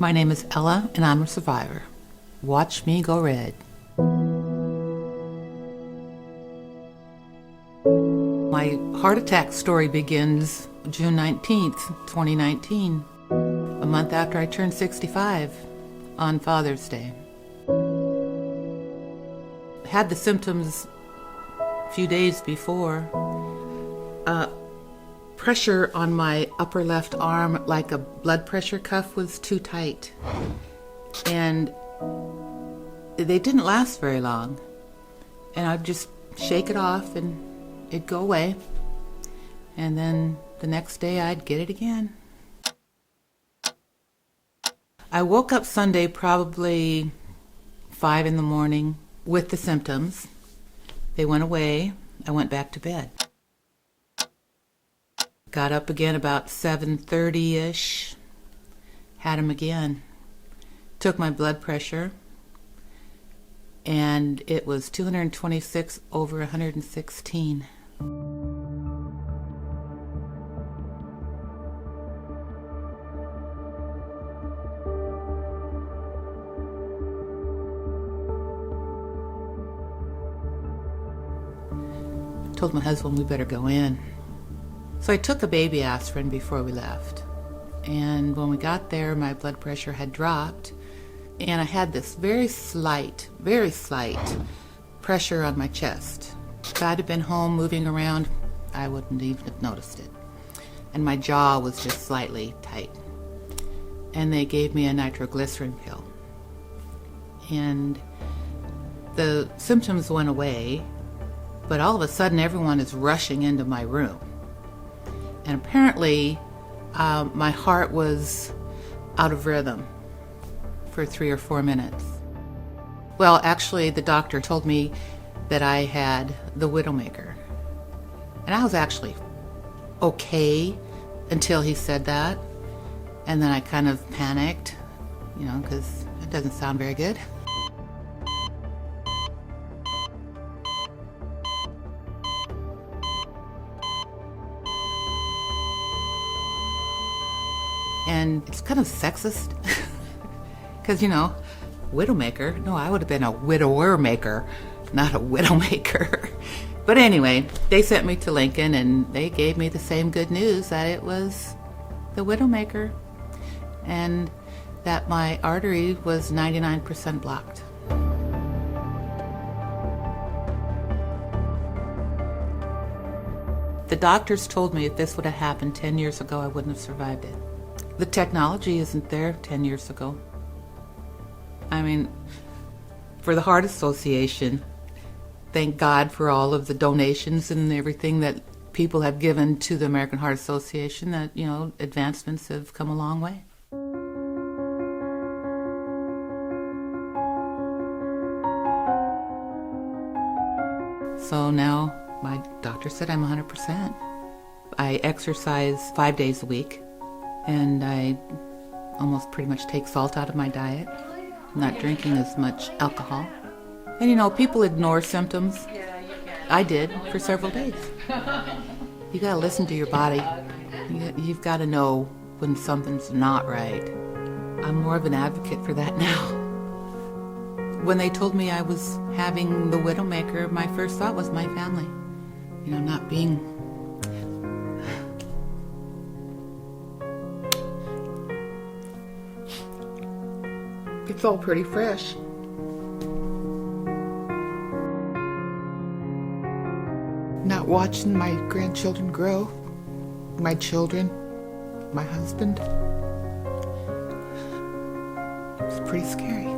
My name is Ella, and I'm a survivor. Watch me go red. My heart attack story begins June 19th, 2019, a month after I turned 65 on Father's Day. Had the symptoms a few days before. Pressure on my upper left arm, like a blood pressure cuff, was too tight. And they didn't last very long. And I'd just shake it off and it'd go away. And then the next day I'd get it again. I woke up Sunday probably 5 in the morning with the symptoms. They went away. I went back to bed. Got up again about 7:30-ish. Had them again. Took my blood pressure, and it was 226 over 116. Told my husband we better go in. So I took a baby aspirin before we left. And when we got there, my blood pressure had dropped. And I had this very slight pressure on my chest. If I'd have been home moving around, I wouldn't even have noticed it. And my jaw was just slightly tight. And they gave me a nitroglycerin pill. And the symptoms went away, but all of a sudden everyone is rushing into my room. And apparently, my heart was out of rhythm for 3 or 4 minutes. Well, actually, the doctor told me that I had the Widowmaker. And I was actually okay until he said that. And then I kind of panicked, because it doesn't sound very good. And it's kind of sexist, because, Widowmaker. No, I would have been a widower maker, not a widowmaker. But anyway, they sent me to Lincoln, and they gave me the same good news that it was the Widowmaker, and that my artery was 99% blocked. The doctors told me if this would have happened 10 years ago, I wouldn't have survived it. The technology isn't there 10 years ago. I mean, for the Heart Association, thank God for all of the donations and everything that people have given to the American Heart Association, that, advancements have come a long way. So now my doctor said I'm 100%. I exercise 5 days a week. And I almost pretty much take salt out of my diet. I'm not drinking as much alcohol. And people ignore symptoms. I did for several days. You gotta listen to your body. You've gotta know when something's not right. I'm more of an advocate for that now. When they told me I was having the Widowmaker, my first thought was my family. Not being... It's all pretty fresh. Not watching my grandchildren grow, my children, my husband. It's pretty scary.